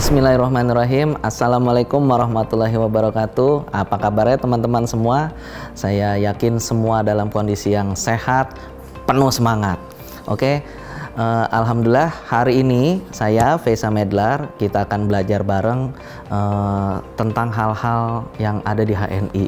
Bismillahirrahmanirrahim. Assalamualaikum warahmatullahi wabarakatuh. Apa kabarnya teman-teman semua? Saya yakin semua dalam kondisi yang sehat, penuh semangat. Oke, Alhamdulillah hari ini saya Faisa Medlar, kita akan belajar bareng tentang hal-hal yang ada di HNI.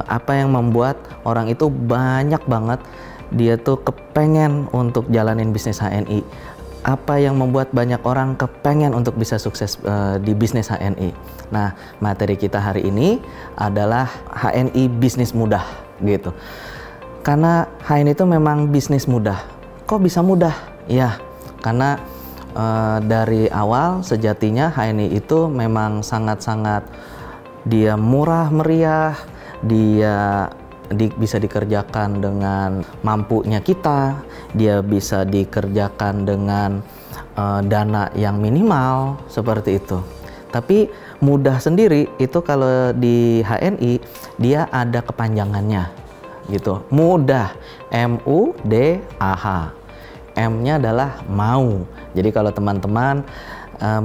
Apa yang membuat orang itu banyak banget dia tuh kepengen untuk jalanin bisnis HNI. Apa yang membuat banyak orang kepengen untuk bisa sukses di bisnis HNI. Nah, materi kita hari ini adalah HNI bisnis mudah gitu. Karena HNI itu memang bisnis mudah. Kok bisa mudah? Ya, karena dari awal sejatinya HNI itu memang sangat-sangat dia murah meriah, dia bisa dikerjakan dengan mampunya kita, dia bisa dikerjakan dengan dana yang minimal seperti itu. Tapi mudah sendiri itu kalau di HNI dia ada kepanjangannya gitu. Mudah, M-U-D-A-H. M-nya adalah mau. Jadi kalau teman-teman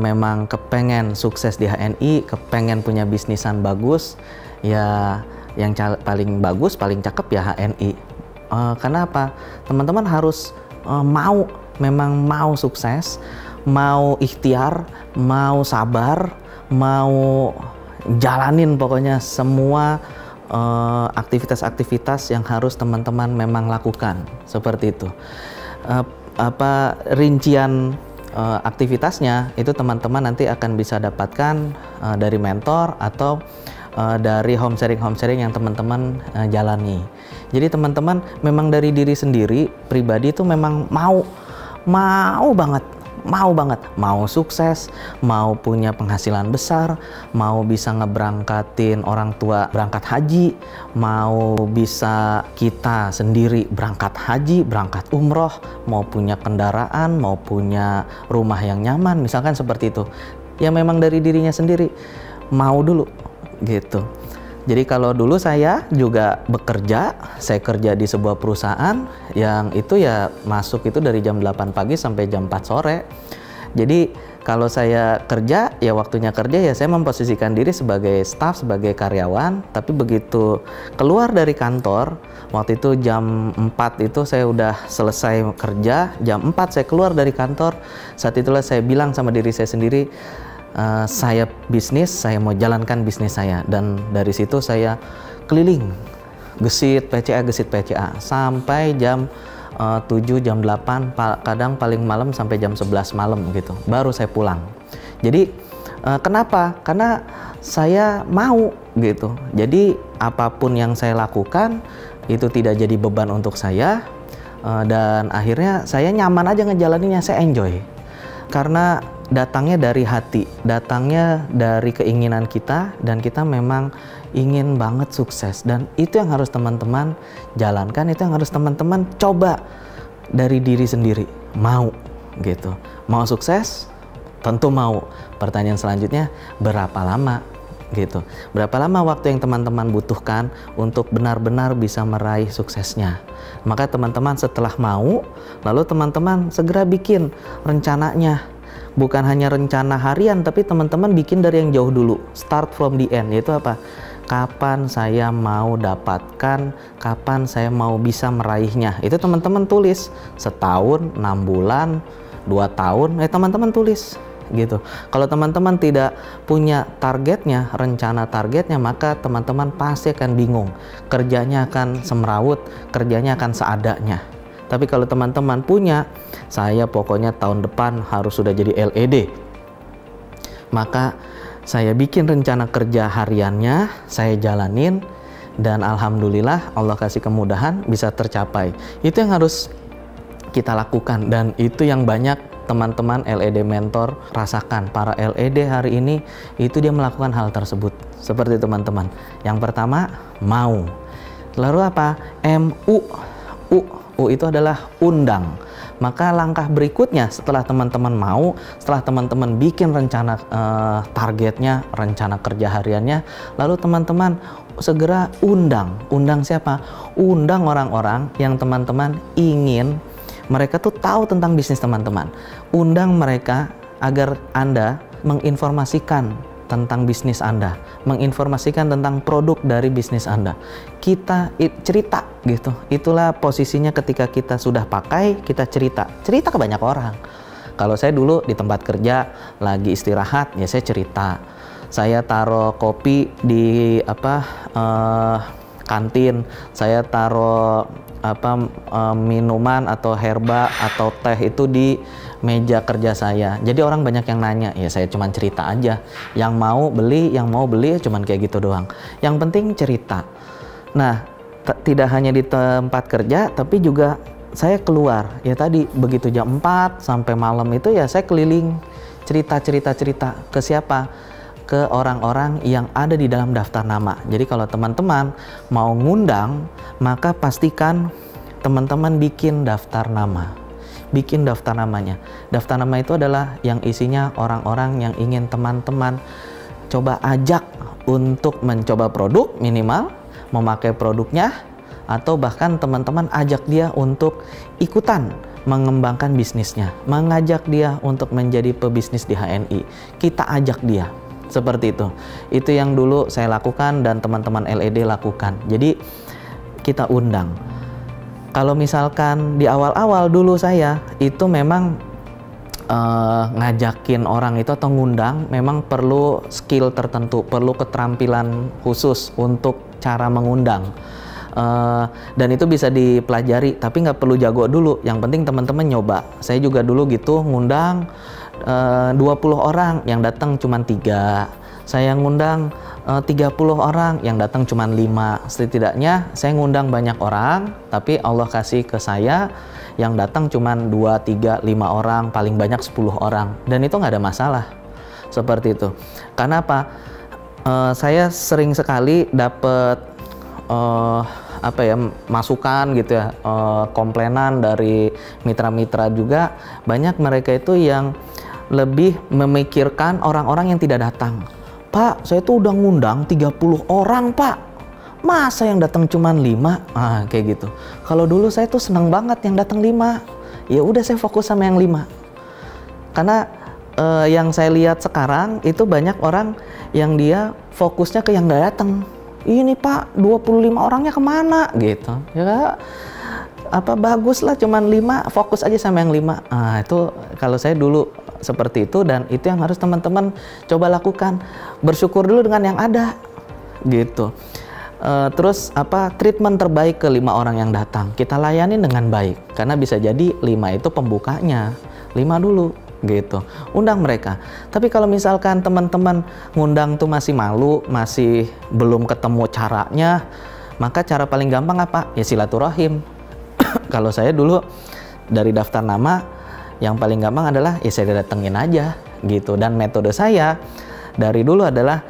memang kepengen sukses di HNI, kepengen punya bisnisan bagus, ya yang paling bagus, paling cakep ya HNI. Karena apa? Teman-teman harus memang mau sukses, mau ikhtiar, mau sabar, mau jalanin pokoknya semua aktivitas-aktivitas yang harus teman-teman memang lakukan. Seperti itu. Rincian aktivitasnya itu teman-teman nanti akan bisa dapatkan dari mentor atau dari home sharing yang teman-teman jalani. Jadi teman-teman memang dari diri sendiri pribadi itu memang mau banget, mau sukses, mau punya penghasilan besar, mau bisa ngeberangkatin orang tua berangkat haji, mau bisa kita sendiri berangkat haji, berangkat umroh, mau punya kendaraan, mau punya rumah yang nyaman, misalkan seperti itu. Ya memang dari dirinya sendiri mau dulu gitu. Jadi kalau dulu saya juga bekerja, saya kerja di sebuah perusahaan yang itu ya masuk itu dari jam 8 pagi sampai jam 4 sore. Jadi kalau saya kerja, ya waktunya kerja ya saya memposisikan diri sebagai staff, sebagai karyawan. Tapi begitu keluar dari kantor, waktu itu jam 4 itu saya udah selesai kerja, jam 4 saya keluar dari kantor. Saat itulah saya bilang sama diri saya sendiri, saya bisnis, saya mau jalankan bisnis saya. Dan dari situ saya keliling gesit PCA sampai jam 7, jam 8, kadang paling malam sampai jam 11 malam gitu, baru saya pulang. Jadi kenapa? Karena saya mau gitu. Jadi apapun yang saya lakukan itu tidak jadi beban untuk saya, dan akhirnya saya nyaman aja ngejalaninnya, saya enjoy. Karena datangnya dari hati, datangnya dari keinginan kita, dan kita memang ingin banget sukses. Dan itu yang harus teman-teman jalankan, itu yang harus teman-teman coba dari diri sendiri. Mau gitu, mau sukses, tentu mau. Pertanyaan selanjutnya, berapa lama gitu? Berapa lama waktu yang teman-teman butuhkan untuk benar-benar bisa meraih suksesnya? Maka teman-teman setelah mau, lalu teman-teman segera bikin rencananya. Bukan hanya rencana harian, tapi teman-teman bikin dari yang jauh dulu. Start from the end, yaitu apa? Kapan saya mau dapatkan, kapan saya mau bisa meraihnya. Itu teman-teman tulis. Setahun, 6 bulan, 2 tahun, teman-teman tulis gitu. Kalau teman-teman tidak punya targetnya, rencana targetnya, maka teman-teman pasti akan bingung. Kerjanya akan semrawut, kerjanya akan seadanya. Tapi kalau teman-teman punya, saya pokoknya tahun depan harus sudah jadi LED, maka saya bikin rencana kerja hariannya, saya jalanin, dan alhamdulillah Allah kasih kemudahan bisa tercapai. Itu yang harus kita lakukan, dan itu yang banyak teman-teman LED mentor rasakan. Para LED hari ini itu dia melakukan hal tersebut. Seperti teman-teman, yang pertama mau, lalu apa? U itu adalah undang. Maka langkah berikutnya setelah teman-teman mau, setelah teman-teman bikin rencana targetnya, rencana kerja hariannya, lalu teman-teman segera undang. Undang siapa? Undang orang-orang yang teman-teman ingin mereka tuh tahu tentang bisnis teman-teman. Undang mereka agar Anda menginformasikan tentang bisnis Anda, menginformasikan tentang produk dari bisnis Anda. Kita cerita gitu. Itulah posisinya ketika kita sudah pakai, kita cerita ke banyak orang. Kalau saya dulu di tempat kerja lagi istirahat, ya saya cerita. Saya taruh kopi di kantin, saya taruh minuman atau herba atau teh itu di meja kerja saya. Jadi orang banyak yang nanya, ya saya cuman cerita aja. Yang mau beli cuman kayak gitu doang. Yang penting cerita. Nah, tidak hanya di tempat kerja, tapi juga saya keluar. Ya tadi begitu jam 4 sampai malam itu ya saya keliling cerita ke siapa? Ke orang-orang yang ada di dalam daftar nama. Jadi kalau teman-teman mau ngundang, maka pastikan teman-teman bikin daftar nama. Bikin daftar namanya. Daftar nama itu adalah yang isinya orang-orang yang ingin teman-teman coba ajak untuk mencoba produk minimal, memakai produknya, atau bahkan teman-teman ajak dia untuk ikutan mengembangkan bisnisnya, mengajak dia untuk menjadi pebisnis di HNI. Kita ajak dia. Seperti itu. Itu yang dulu saya lakukan dan teman-teman LED lakukan. Jadi kita undang. Kalau misalkan di awal-awal dulu saya itu memang ngajakin orang itu atau ngundang memang perlu skill tertentu, perlu keterampilan khusus untuk cara mengundang. Dan itu bisa dipelajari, tapi nggak perlu jago dulu. Yang penting teman-teman nyoba. Saya juga dulu gitu ngundang 20 orang, yang datang cuma 3. Saya ngundang 30 orang, yang datang cuma 5. Setidaknya saya ngundang banyak orang, tapi Allah kasih ke saya yang datang cuma 2, 3, 5 orang, paling banyak 10 orang. Dan itu nggak ada masalah. Seperti itu. Karena apa? Saya sering sekali dapat masukan gitu ya, komplainan dari mitra-mitra juga. Banyak mereka itu yang lebih memikirkan orang-orang yang tidak datang. Pak, saya tuh udah ngundang 30 orang, Pak. Masa yang datang cuma 5? Kayak gitu. Kalau dulu saya tuh seneng banget yang datang 5. Ya udah saya fokus sama yang 5. Karena yang saya lihat sekarang itu banyak orang yang dia fokusnya ke yang nggak datang. Ini Pak, 25 orangnya kemana? Gitu. Ya bagus lah cuman 5, fokus aja sama yang 5. Itu kalau saya dulu seperti itu, dan itu yang harus teman-teman coba lakukan. Bersyukur dulu dengan yang ada gitu. Terus treatment terbaik ke 5 orang yang datang kita layani dengan baik, karena bisa jadi 5 itu pembukanya, 5 dulu gitu, undang mereka. Tapi kalau misalkan teman-teman ngundang tuh masih malu, masih belum ketemu caranya, maka cara paling gampang apa? Ya silaturahim. Kalau saya dulu dari daftar nama, yang paling gampang adalah ya saya datengin aja gitu. Dan metode saya dari dulu adalah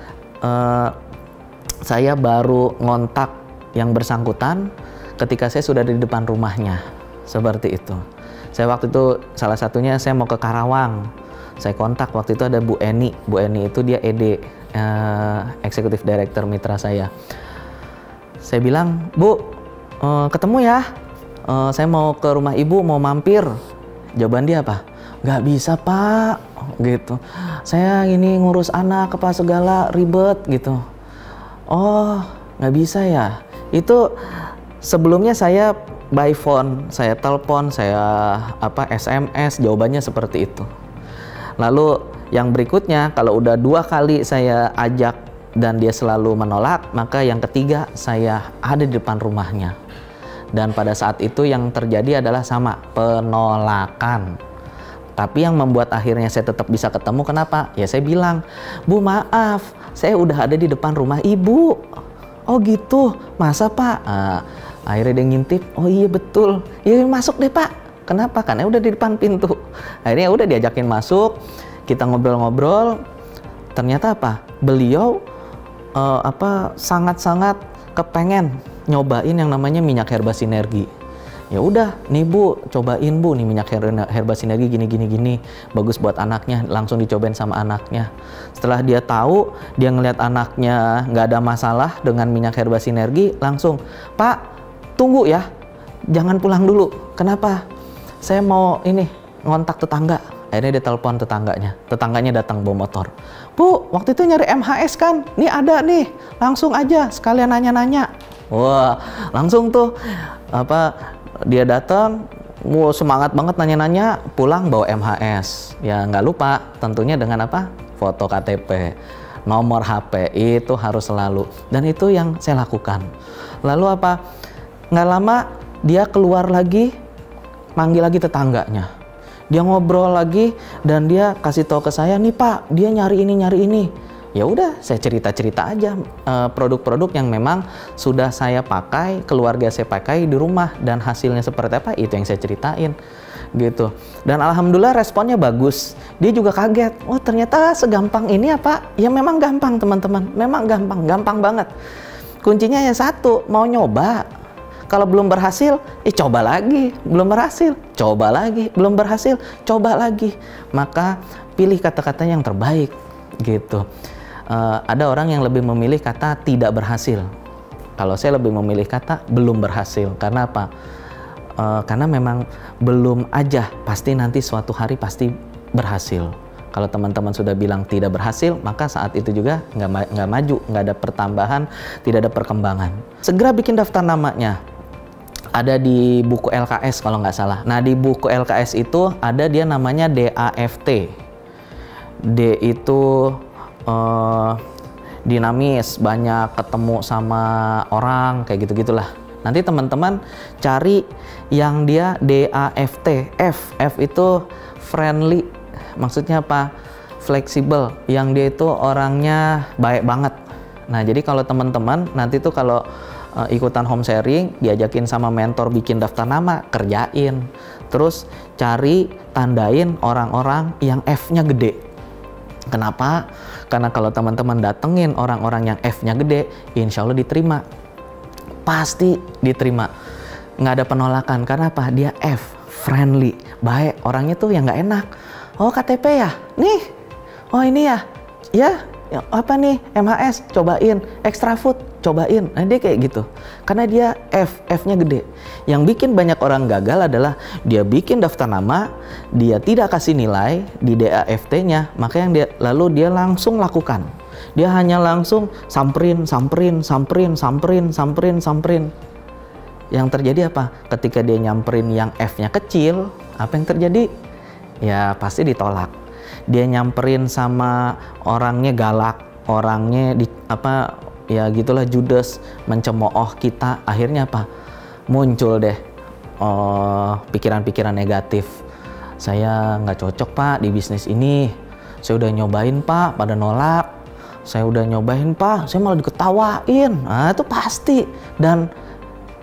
saya baru ngontak yang bersangkutan ketika saya sudah di depan rumahnya. Seperti itu. Saya waktu itu salah satunya saya mau ke Karawang. Saya kontak waktu itu ada Bu Eni. Bu Eni itu dia ED, Executive Director mitra saya. Saya bilang, Bu, ketemu ya. Saya mau ke rumah Ibu, mau mampir. Jawaban dia apa? Nggak bisa Pak, gitu. Saya ini ngurus anak apa segala ribet gitu. Oh, nggak bisa ya. Itu sebelumnya saya by phone, saya telepon, saya SMS, jawabannya seperti itu. Lalu yang berikutnya, kalau udah 2 kali saya ajak dan dia selalu menolak, maka yang ketiga saya ada di depan rumahnya. Dan pada saat itu yang terjadi adalah sama, penolakan. Tapi yang membuat akhirnya saya tetap bisa ketemu, kenapa? Ya saya bilang, Bu maaf, saya udah ada di depan rumah Ibu. Oh gitu, masa Pak? Akhirnya dia ngintip, oh iya betul. Ya masuk deh Pak. Kenapa? Karena udah di depan pintu. Akhirnya udah diajakin masuk, kita ngobrol-ngobrol. Ternyata apa? Beliau sangat-sangat kepengen nyobain yang namanya minyak herba sinergi. Ya udah, nih Bu, cobain Bu, nih minyak herba sinergi gini. Bagus buat anaknya, langsung dicobain sama anaknya. Setelah dia tahu, dia ngeliat anaknya nggak ada masalah dengan minyak herba sinergi, langsung, Pak, tunggu ya, jangan pulang dulu. Kenapa? Saya mau ini ngontak tetangga. Akhirnya dia telepon tetangganya datang bawa motor. Bu, waktu itu nyari MHS kan? Nih ada nih, langsung aja sekalian nanya-nanya. Wah, langsung tuh dia datang, semangat banget nanya-nanya, pulang bawa MHS. Ya nggak lupa tentunya dengan foto KTP, nomor HP, itu harus selalu. Dan itu yang saya lakukan. Lalu nggak lama dia keluar lagi, manggil lagi tetangganya. Dia ngobrol lagi dan dia kasih tahu ke saya, nih Pak, dia nyari ini. Ya udah, saya cerita-cerita aja produk-produk yang memang sudah saya pakai, keluarga saya pakai di rumah, dan hasilnya seperti apa itu yang saya ceritain gitu. Dan alhamdulillah responnya bagus. Dia juga kaget, oh ternyata segampang ini ya memang gampang teman-teman, memang gampang banget. Kuncinya yang satu, mau nyoba. Kalau belum berhasil, coba lagi. Belum berhasil, coba lagi. Belum berhasil, coba lagi. Maka pilih kata-kata yang terbaik gitu. Ada orang yang lebih memilih kata tidak berhasil. Kalau saya lebih memilih kata belum berhasil. Karena apa? Karena memang belum aja, pasti nanti suatu hari pasti berhasil. Kalau teman-teman sudah bilang tidak berhasil, maka saat itu juga nggak maju, nggak ada pertambahan, tidak ada perkembangan. Segera bikin daftar namanya. Ada di buku LKS kalau nggak salah. Nah, di buku LKS itu ada dia namanya DAFT. D itu dinamis, banyak ketemu sama orang, kayak gitu-gitulah. Nanti teman-teman cari yang dia DAFT. F itu friendly, maksudnya fleksibel, yang dia itu orangnya baik banget. Nah, jadi kalau teman-teman nanti tuh kalau ikutan home sharing, diajakin sama mentor bikin daftar nama, kerjain. Terus cari, tandain orang-orang yang F-nya gede. Kenapa? Karena kalau teman-teman datengin orang-orang yang F-nya gede, insya Allah diterima. Pasti diterima. Nggak ada penolakan. Karena apa? Dia F, friendly, baik. Orangnya tuh yang nggak enak. Oh, KTP ya? Nih. Oh, ini ya? Ya, apa nih? MHS, cobain. Extra food, cobain. Nah, dia kayak gitu. Karena dia F-nya gede. Yang bikin banyak orang gagal adalah dia bikin daftar nama, dia tidak kasih nilai di DAFT-nya, maka lalu dia langsung lakukan. Dia hanya langsung samperin. Yang terjadi apa? Ketika dia nyamperin yang F-nya kecil, apa yang terjadi? Ya pasti ditolak. Dia nyamperin sama orangnya galak, orangnya ya gitulah, judes, mencemooh kita. Akhirnya apa? Muncul deh pikiran-pikiran negatif. Saya nggak cocok Pak di bisnis ini. Saya udah nyobain Pak, pada nolak. Saya udah nyobain Pak, saya malah diketawain. Nah itu pasti. Dan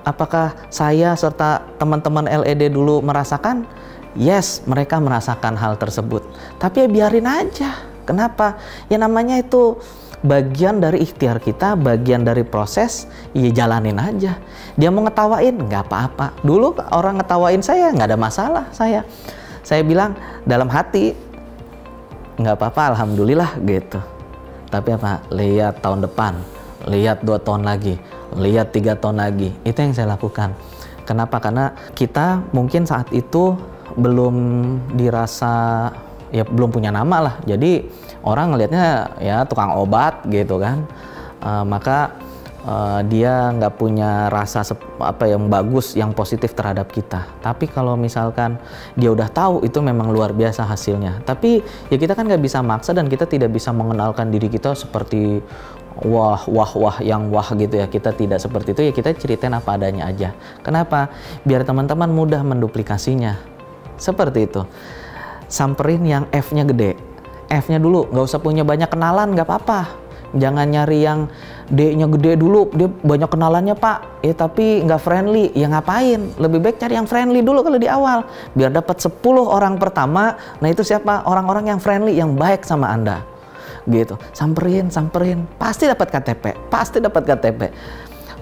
apakah saya serta teman-teman LED dulu merasakan? Yes, mereka merasakan hal tersebut. Tapi ya biarin aja. Kenapa? Ya namanya itu bagian dari ikhtiar kita, bagian dari proses, ya jalanin aja. Dia mau ngetawain, nggak apa-apa. Dulu orang ngetawain saya, nggak ada masalah saya. Saya bilang dalam hati, nggak apa-apa, alhamdulillah gitu. Tapi apa? Lihat tahun depan, lihat 2 tahun lagi, lihat 3 tahun lagi. Itu yang saya lakukan. Kenapa? Karena kita mungkin saat itu belum dirasa, ya belum punya nama lah. Jadi orang ngelihatnya ya tukang obat gitu kan. Maka dia nggak punya rasa yang bagus, yang positif terhadap kita. Tapi kalau misalkan dia udah tahu, itu memang luar biasa hasilnya. Tapi ya kita kan nggak bisa maksa, dan kita tidak bisa mengenalkan diri kita seperti wah yang wah gitu ya. Kita tidak seperti itu ya, kita ceritain apa adanya aja. Kenapa? Biar teman-teman mudah menduplikasinya. Seperti itu. Samperin yang F-nya gede. F-nya dulu, nggak usah punya banyak kenalan, nggak apa-apa. Jangan nyari yang D-nya gede dulu, dia banyak kenalannya Pak, ya tapi nggak friendly, ya ngapain? Lebih baik cari yang friendly dulu kalau di awal, biar dapat 10 orang pertama. Nah itu siapa? Orang-orang yang friendly, yang baik sama Anda, gitu. Samperin, pasti dapat KTP,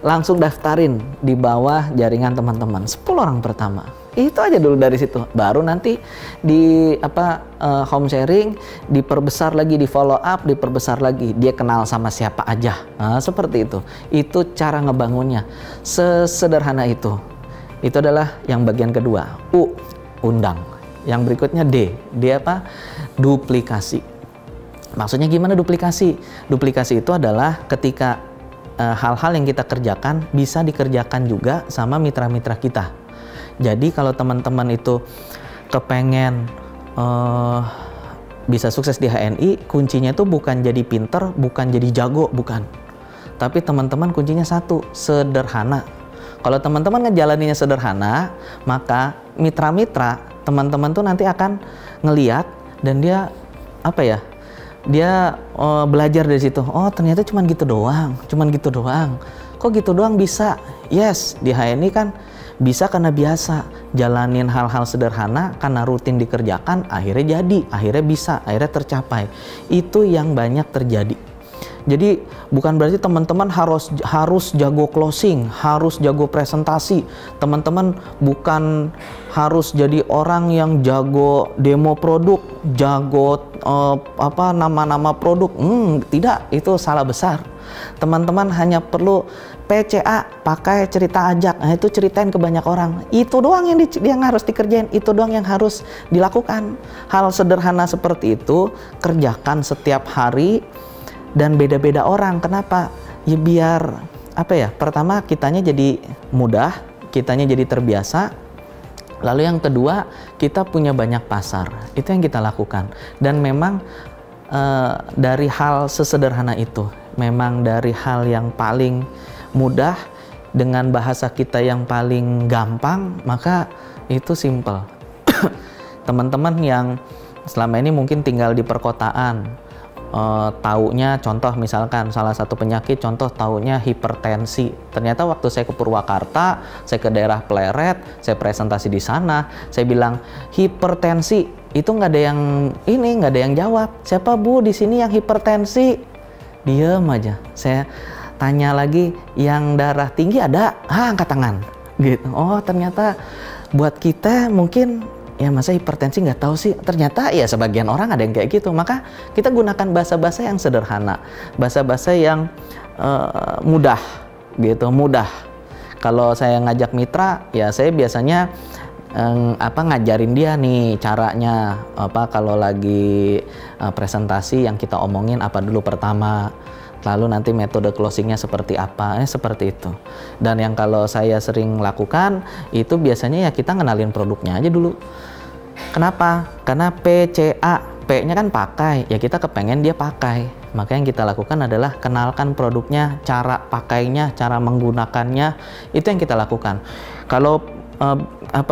langsung daftarin di bawah jaringan teman-teman, 10 orang pertama. Itu aja dulu dari situ. Baru nanti di home sharing diperbesar lagi, di follow up diperbesar lagi. Dia kenal sama siapa aja. Nah, seperti itu. Itu cara ngebangunnya. Sesederhana itu. Itu adalah yang bagian kedua. Undang. Yang berikutnya D apa? Duplikasi. Maksudnya gimana duplikasi? Duplikasi itu adalah ketika hal-hal yang kita kerjakan bisa dikerjakan juga sama mitra-mitra kita. Jadi kalau teman-teman itu kepengen bisa sukses di HNI, kuncinya itu bukan jadi pinter, bukan jadi jago, bukan. Tapi teman-teman kuncinya satu, sederhana. Kalau teman-teman ngejalaninnya sederhana, maka mitra-mitra teman-teman tuh nanti akan ngeliat dan dia apa ya? Dia belajar dari situ. Oh, ternyata cuman gitu doang. Kok gitu doang bisa? Yes, di HNI kan bisa karena biasa jalanin hal-hal sederhana, karena rutin dikerjakan, akhirnya jadi, akhirnya bisa, akhirnya tercapai. Itu yang banyak terjadi. Jadi bukan berarti teman-teman harus jago closing, harus jago presentasi. Teman-teman bukan harus jadi orang yang jago demo produk, jago nama-nama produk. Tidak, itu salah besar. Teman-teman hanya perlu PCA, pakai cerita ajak. Nah, itu ceritain ke banyak orang. Itu doang yang harus dikerjain, itu doang yang harus dilakukan. Hal sederhana seperti itu kerjakan setiap hari. Dan beda-beda orang. Kenapa? Ya biar pertama kitanya jadi mudah, kitanya jadi terbiasa. Lalu yang kedua, kita punya banyak pasar. Itu yang kita lakukan. Dan memang dari hal sesederhana itu, memang dari hal yang paling mudah dengan bahasa kita yang paling gampang, maka itu simple. Teman-teman yang selama ini mungkin tinggal di perkotaan, taunya contoh misalkan salah satu penyakit, contoh taunya hipertensi. Ternyata waktu saya ke Purwakarta, saya ke daerah Pleret, saya presentasi di sana, saya bilang hipertensi, itu nggak ada yang jawab. Siapa Bu di sini yang hipertensi? Diem aja. Saya tanya lagi, yang darah tinggi ada? Angkat tangan. Gitu. Oh, ternyata buat kita mungkin ya masa hipertensi nggak tahu sih, ternyata ya sebagian orang ada yang kayak gitu. Maka kita gunakan bahasa-bahasa yang sederhana, bahasa-bahasa yang mudah gitu, mudah. Kalau saya ngajak mitra, ya saya biasanya ngajarin dia nih caranya kalau lagi presentasi yang kita omongin apa dulu pertama, lalu nanti metode closingnya seperti apa, seperti itu. Dan yang kalau saya sering lakukan itu biasanya ya kita ngenalin produknya aja dulu. Kenapa? Karena PCA, P-nya kan pakai, ya kita kepengen dia pakai. Maka yang kita lakukan adalah kenalkan produknya, cara pakainya, cara menggunakannya, itu yang kita lakukan. Kalau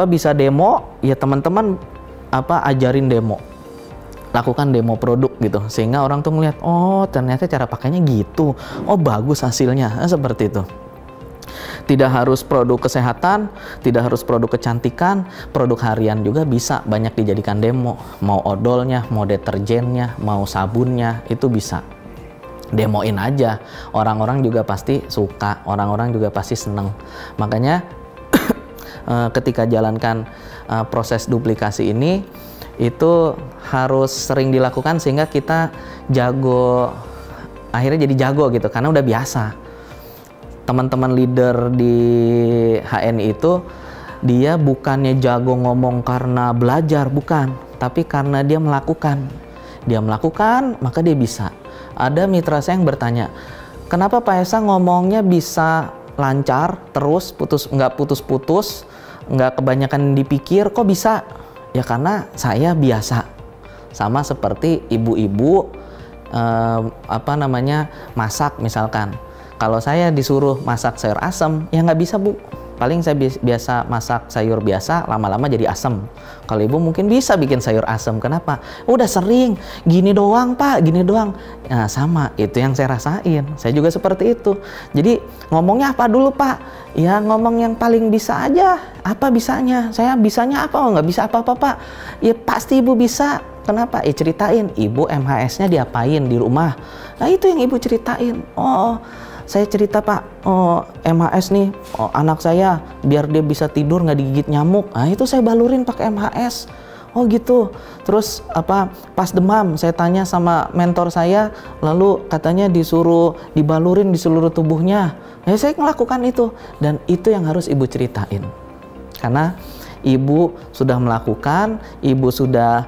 bisa demo, ya teman-teman ajarin demo. Lakukan demo produk gitu, sehingga orang tuh ngeliat, oh ternyata cara pakainya gitu, oh bagus hasilnya, seperti itu. Tidak harus produk kesehatan, tidak harus produk kecantikan, produk harian juga bisa banyak dijadikan demo. Mau odolnya, mau deterjennya, mau sabunnya, itu bisa. Demoin aja, orang-orang juga pasti suka, orang-orang juga pasti seneng. Makanya ketika jalankan proses duplikasi ini, itu harus sering dilakukan sehingga kita jago, akhirnya jadi jago gitu, karena udah biasa. Teman-teman leader di HNI itu dia bukannya jago ngomong karena belajar, bukan, tapi karena dia melakukan. Dia melakukan, maka dia bisa. Ada mitra saya yang bertanya, kenapa Pak Esa ngomongnya bisa lancar terus, nggak putus-putus, nggak kebanyakan dipikir, kok bisa? Ya karena saya biasa. Sama seperti ibu-ibu masak misalkan. Kalau saya disuruh masak sayur asem, ya nggak bisa Bu. Paling saya biasa masak sayur biasa, lama-lama jadi asem. Kalau ibu mungkin bisa bikin sayur asem. Kenapa? Udah sering, gini doang Pak, gini doang. Nah sama, itu yang saya rasain. Saya juga seperti itu. Jadi ngomongnya apa dulu Pak? Ya ngomong yang paling bisa aja. Apa bisanya? Saya bisanya apa? Oh nggak bisa apa-apa Pak. Ya pasti ibu bisa. Kenapa? Ceritain, ibu MHS-nya diapain di rumah. Nah itu yang ibu ceritain. Oh saya cerita Pak, MHS nih, anak saya biar dia bisa tidur nggak digigit nyamuk. Nah itu saya balurin pakai MHS. Oh gitu. Terus pas demam saya tanya sama mentor saya, lalu katanya disuruh dibalurin di seluruh tubuhnya. Ya saya melakukan itu, dan itu yang harus ibu ceritain. Karena ibu sudah melakukan, ibu sudah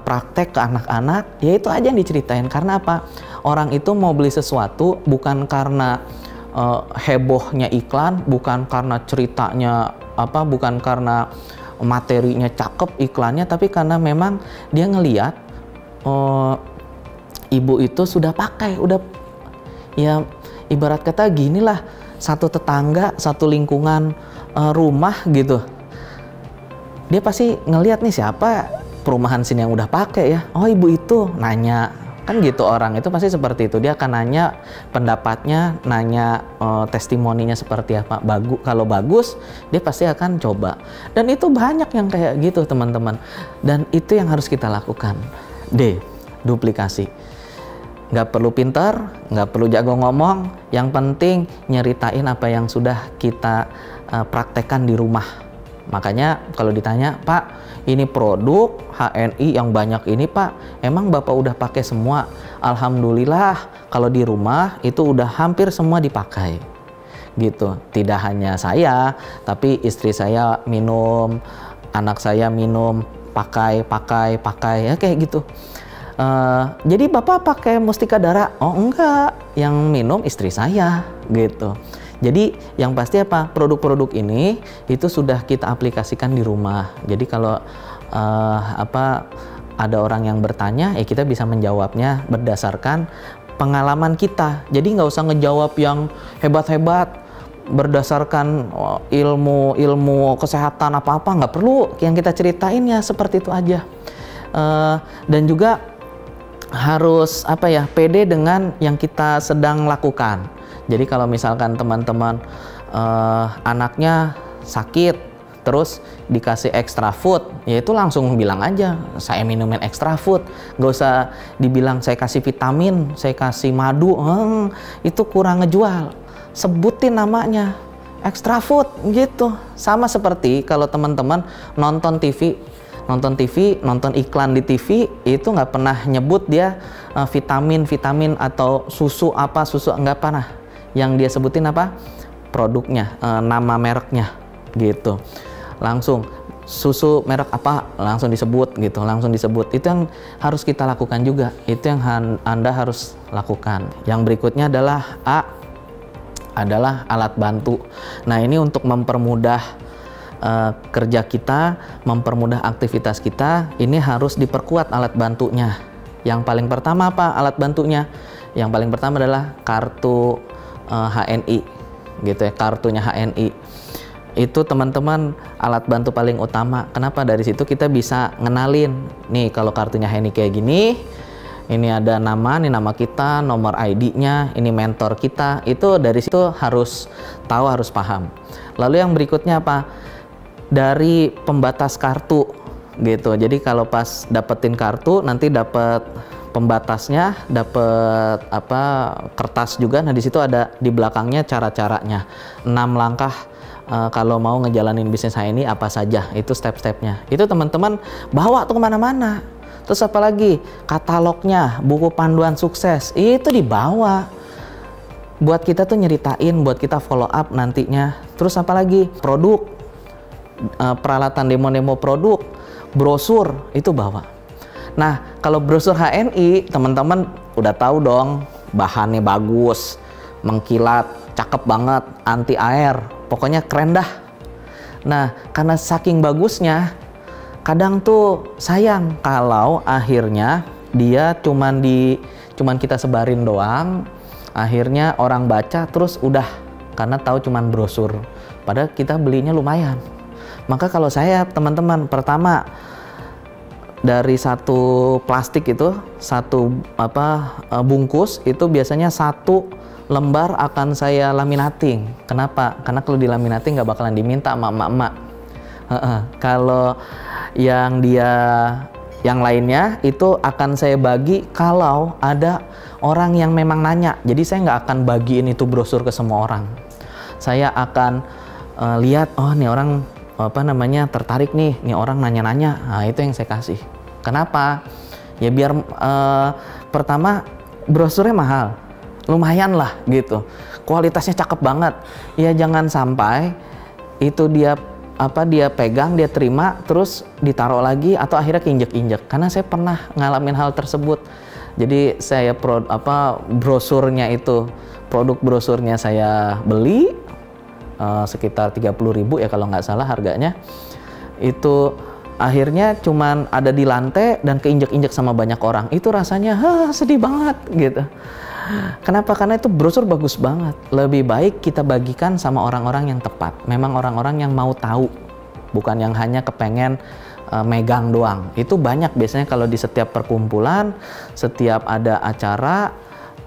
praktek ke anak-anak, ya itu aja yang diceritain. Karena apa? Orang itu mau beli sesuatu bukan karena hebohnya iklan, bukan karena ceritanya apa, bukan karena materinya cakep iklannya, tapi karena memang dia ngeliat ibu itu sudah pakai, udah ya ibarat kata gini lah, satu tetangga, satu lingkungan rumah gitu, dia pasti ngeliat nih siapa perumahan sini yang udah pakai ya, oh ibu itu, nanya kan gitu. Orang itu pasti seperti itu, dia akan nanya pendapatnya, nanya testimoninya seperti apa. Kalau bagus dia pasti akan coba, dan itu banyak yang kayak gitu teman-teman, dan itu yang harus kita lakukan. D, duplikasi. Nggak perlu pintar, nggak perlu jago ngomong, yang penting nyeritain apa yang sudah kita praktekkan di rumah. Makanya kalau ditanya, Pak, ini produk HNI yang banyak ini Pak, emang Bapak udah pakai semua? Alhamdulillah, kalau di rumah itu udah hampir semua dipakai gitu. Tidak hanya saya, tapi istri saya minum, anak saya minum, pakai ya kayak gitu. Jadi Bapak pakai Mustika Dara? Oh enggak, yang minum istri saya gitu. Jadi yang pasti apa, produk-produk ini itu sudah kita aplikasikan di rumah. Jadi kalau ada orang yang bertanya, ya kita bisa menjawabnya berdasarkan pengalaman kita. Jadi nggak usah ngejawab yang hebat-hebat berdasarkan ilmu kesehatan apa-apa, nggak perlu. Yang kita ceritain ya seperti itu aja. Dan juga harus pede dengan yang kita sedang lakukan. Jadi kalau misalkan teman-teman anaknya sakit terus dikasih extra food, ya itu langsung bilang aja saya minumin extra food, nggak usah dibilang saya kasih vitamin, saya kasih madu, itu kurang ngejual. Sebutin namanya extra food gitu. Sama seperti kalau teman-teman nonton iklan di TV, itu nggak pernah nyebut dia vitamin atau susu nggak pernah. Yang dia sebutin apa? Produknya, nama mereknya gitu. Langsung susu merek apa langsung disebut gitu, Itu yang harus kita lakukan juga. Itu yang Anda harus lakukan. Yang berikutnya adalah adalah alat bantu. Nah, ini untuk mempermudah kerja kita, mempermudah aktivitas kita, ini harus diperkuat alat bantunya. Yang paling pertama apa alat bantunya? Yang paling pertama adalah kartu HNI gitu ya, kartunya HNI. Itu teman-teman alat bantu paling utama. Kenapa? Dari situ kita bisa ngenalin, nih kalau kartunya HNI kayak gini, ini ada nama, ini nama kita, nomor ID-nya, ini mentor kita. Itu dari situ harus tahu, harus paham. Lalu yang berikutnya apa? Dari pembatas kartu gitu. Jadi kalau pas dapetin kartu nanti dapat pembatasnya, dapat kertas juga. Nah, di situ ada di belakangnya cara-caranya. 6 langkah kalau mau ngejalanin bisnis ini apa saja, itu step-stepnya. Itu teman-teman bawa tuh kemana-mana. Terus apa lagi? Katalognya, buku panduan sukses, itu dibawa. Buat kita tuh nyeritain, buat kita follow up nantinya. Terus apa lagi? Produk, peralatan demo-demo produk, brosur, itu bawa. Nah, kalau brosur HNI, teman-teman udah tahu dong, bahannya bagus, mengkilat, cakep banget, anti air, pokoknya keren dah. Nah, karena saking bagusnya, kadang tuh sayang kalau akhirnya dia cuman kita sebarin doang, akhirnya orang baca terus udah, karena tahu cuman brosur, padahal kita belinya lumayan. Maka kalau saya, teman-teman, pertama dari satu plastik itu, satu bungkus itu biasanya 1 lembar akan saya laminating. Kenapa? Karena kalau dilaminating nggak bakalan diminta sama emak-emak. Kalau yang lainnya itu akan saya bagi kalau ada orang yang memang nanya. Jadi saya nggak akan bagiin itu brosur ke semua orang. Saya akan lihat, oh nih orang tertarik nih orang nanya-nanya. Nah, itu yang saya kasih. Kenapa? Ya biar pertama brosurnya mahal, lumayan lah gitu, kualitasnya cakep banget. Ya jangan sampai itu dia dia pegang, dia terima, terus ditaruh lagi atau akhirnya keinjek-injek. Karena saya pernah ngalamin hal tersebut. Jadi saya brosurnya itu, produk brosurnya saya beli sekitar 30.000 ya kalau nggak salah harganya. Itu akhirnya cuman ada di lantai dan keinjek-injek sama banyak orang. Itu rasanya sedih banget gitu. Kenapa? Karena itu brosur bagus banget. Lebih baik kita bagikan sama orang-orang yang tepat. Memang orang-orang yang mau tahu, bukan yang hanya kepengen megang doang. Itu banyak biasanya kalau di setiap perkumpulan, setiap ada acara,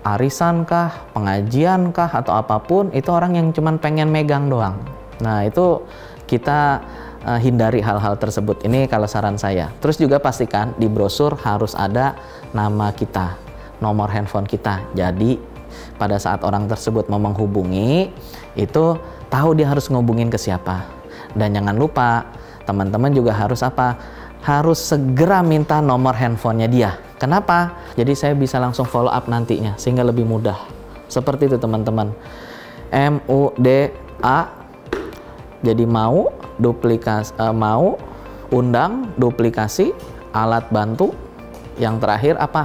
arisan kah, pengajian kah, atau apapun, itu orang yang cuman pengen megang doang. Nah, itu kita hindari hal-hal tersebut. Ini kalau saran saya. Terus juga pastikan di brosur harus ada nama kita, nomor handphone kita. Jadi pada saat orang tersebut mau menghubungi, itu tahu dia harus ngehubungin ke siapa. Dan jangan lupa teman-teman juga harus apa? Harus segera minta nomor handphonenya dia. Kenapa? Jadi saya bisa langsung follow up nantinya sehingga lebih mudah. Seperti itu teman-teman. MUDA. Jadi mau undang, duplikasi, alat bantu. Yang terakhir apa?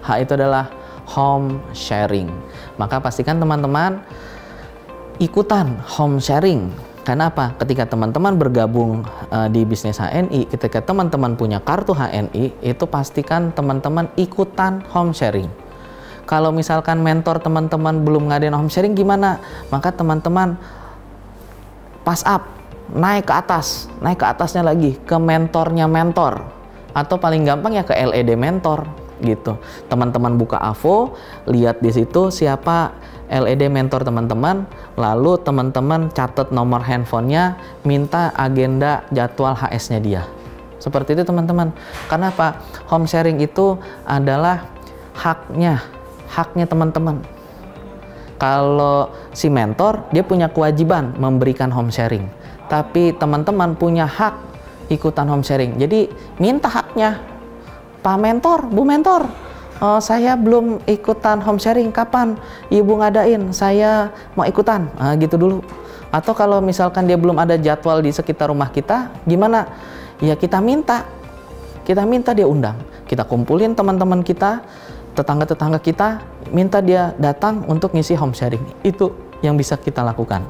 H itu adalah home sharing. Maka pastikan teman-teman ikutan home sharing. Karena apa? Ketika teman-teman bergabung di bisnis HNI, ketika teman-teman punya kartu HNI, itu pastikan teman-teman ikutan home sharing. Kalau misalkan mentor teman-teman belum ngadain home sharing gimana? Maka teman-teman pass up, naik ke atasnya lagi ke mentornya mentor. Atau paling gampang ya ke LED mentor gitu. Teman-teman buka AVO, lihat di situ siapa LED mentor teman-teman, lalu teman-teman catat nomor handphonenya, minta agenda jadwal HS-nya dia. Seperti itu teman-teman. Karena apa? Home sharing itu adalah haknya teman-teman. Kalau si mentor, dia punya kewajiban memberikan home sharing. Tapi teman-teman punya hak ikutan home sharing. Jadi minta haknya. Pak mentor, Bu mentor, saya belum ikutan home sharing, kapan Ibu ngadain? Saya mau ikutan, gitu dulu. Atau kalau misalkan dia belum ada jadwal di sekitar rumah kita, gimana? Ya kita minta dia undang. Kita kumpulin teman-teman kita, tetangga-tetangga kita, minta dia datang untuk ngisi home sharing. Itu yang bisa kita lakukan.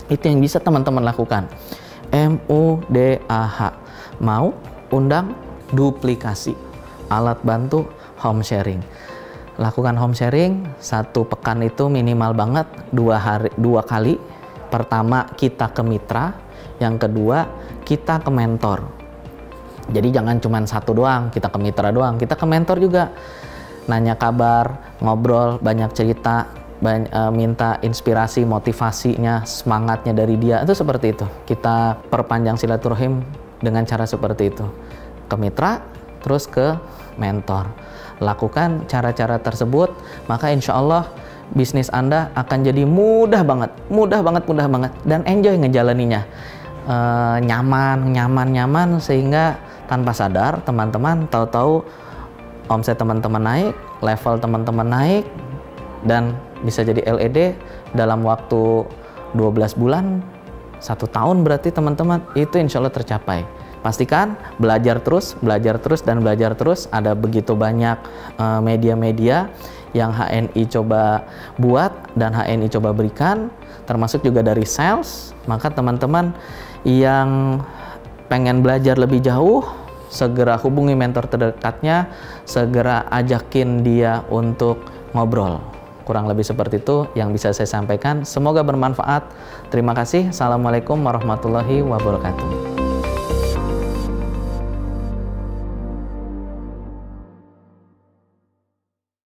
Itu yang bisa teman-teman lakukan. MUDAH, mau, undang, duplikasi, alat bantu, home sharing. Lakukan home sharing 1 pekan itu minimal banget 2 kali. Pertama kita ke mitra, yang kedua kita ke mentor. Jadi jangan cuma 1 doang, kita ke mitra doang, kita ke mentor juga. Nanya kabar, ngobrol, banyak cerita, minta inspirasi, motivasinya, semangatnya dari dia. Itu seperti itu. Kita perpanjang silaturahim dengan cara seperti itu. Ke mitra, terus ke mentor. Lakukan cara-cara tersebut, maka insya Allah bisnis Anda akan jadi mudah banget, dan enjoy ngejalaninya. Nyaman, sehingga tanpa sadar teman-teman tahu-tahu omset teman-teman naik, level teman-teman naik, dan bisa jadi LED dalam waktu 12 bulan, 1 tahun berarti teman-teman, itu insya Allah tercapai. Pastikan belajar terus. Ada begitu banyak media-media yang HNI coba buat dan HNI coba berikan, termasuk juga dari sales. Maka teman-teman yang pengen belajar lebih jauh, segera hubungi mentor terdekatnya, segera ajakin dia untuk ngobrol. Kurang lebih seperti itu yang bisa saya sampaikan. Semoga bermanfaat. Terima kasih. Assalamualaikum warahmatullahi wabarakatuh.